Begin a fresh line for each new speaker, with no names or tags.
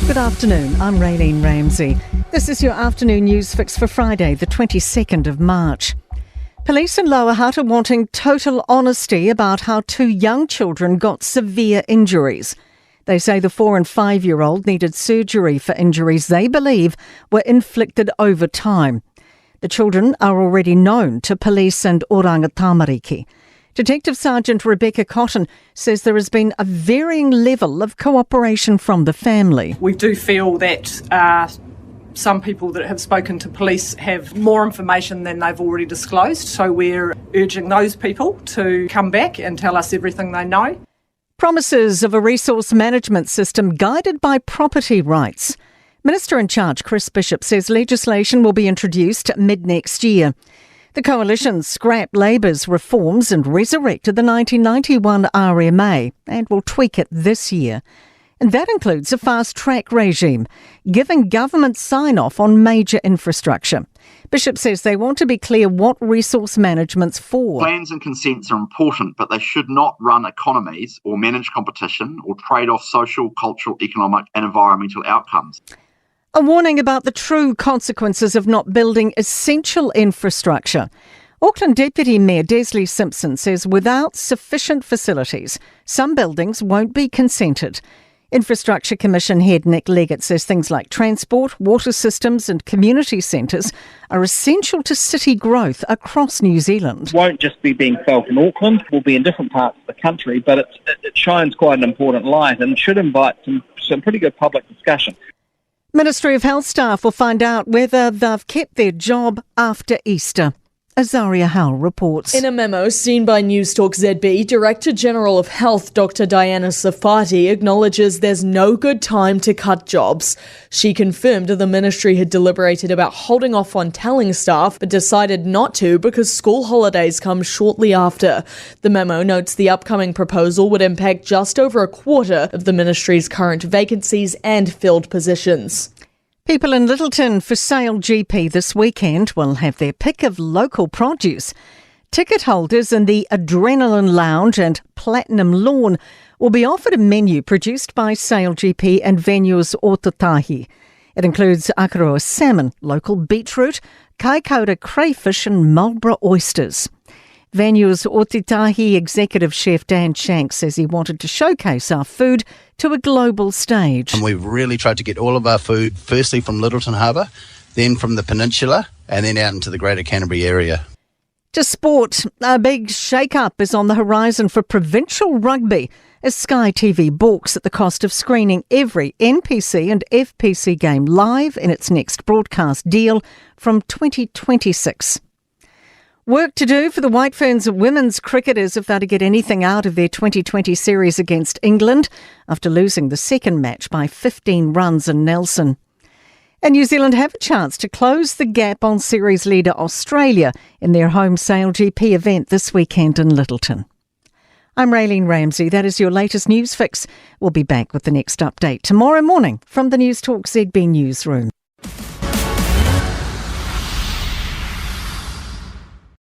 Good afternoon, I'm Raylene Ramsey. This is your afternoon news fix for Friday, the 22nd of March. Police in Lower Hutt are wanting total honesty about how two young children got severe injuries. They say the 4 and 5-year-old needed surgery for injuries they believe were inflicted over time. The children are already known to police and Oranga Tamariki. Detective Sergeant Rebecca Cotton says there has been a varying level of cooperation from the family.
We do feel that some people that have spoken to police have more information than they've already disclosed, so we're urging those people to come back and tell us everything they know.
Promises of a resource management system guided by property rights. Minister in charge Chris Bishop says legislation will be introduced mid-next year. The coalition scrapped Labour's reforms and resurrected the 1991 RMA and will tweak it this year. And that includes a fast-track regime, giving government sign-off on major infrastructure. Bishop says they want to be clear what resource management's for.
Plans and consents are important, but they should not run economies or manage competition or trade off social, cultural, economic and environmental outcomes.
A warning about the true consequences of not building essential infrastructure. Auckland Deputy Mayor Desley Simpson says without sufficient facilities, some buildings won't be consented. Infrastructure Commission head Nick Leggett says things like transport, water systems and community centres are essential to city growth across New Zealand.
It won't just be being felt in Auckland, it will be in different parts of the country, but it shines quite an important light and should invite some pretty good public discussion.
Ministry of Health staff will find out whether they've kept their job after Easter. Azaria Howell reports.
In a memo seen by Newstalk ZB, Director General of Health Dr. Diana Safati acknowledges there's no good time to cut jobs. She confirmed the ministry had deliberated about holding off on telling staff, but decided not to because school holidays come shortly after. The memo notes the upcoming proposal would impact just over a quarter of the ministry's current vacancies and filled positions.
People in Littleton for Sale GP this weekend will have their pick of local produce. Ticket holders in the Adrenaline Lounge and Platinum Lawn will be offered a menu produced by Sale GP and Venues Otatahi. It includes Akaroa salmon, local beetroot, Kaikoura crayfish and Marlborough oysters. Venues Otatahi Executive Chef Dan Shank says he wanted to showcase our food to a global stage.
And we've really tried to get all of our food, firstly from Littleton Harbour, then from the peninsula, and then out into the Greater Canterbury area.
To sport, a big shake-up is on the horizon for provincial rugby as Sky TV balks at the cost of screening every NPC and FPC game live in its next broadcast deal from 2026. Work to do for the White Ferns women's cricketers if they're to get anything out of their 2020 series against England after losing the second match by 15 runs in Nelson. And New Zealand have a chance to close the gap on series leader Australia in their home Sale GP event this weekend in Littleton. I'm Raylene Ramsey. That is your latest news fix. We'll be back with the next update tomorrow morning from the Newstalk ZB newsroom.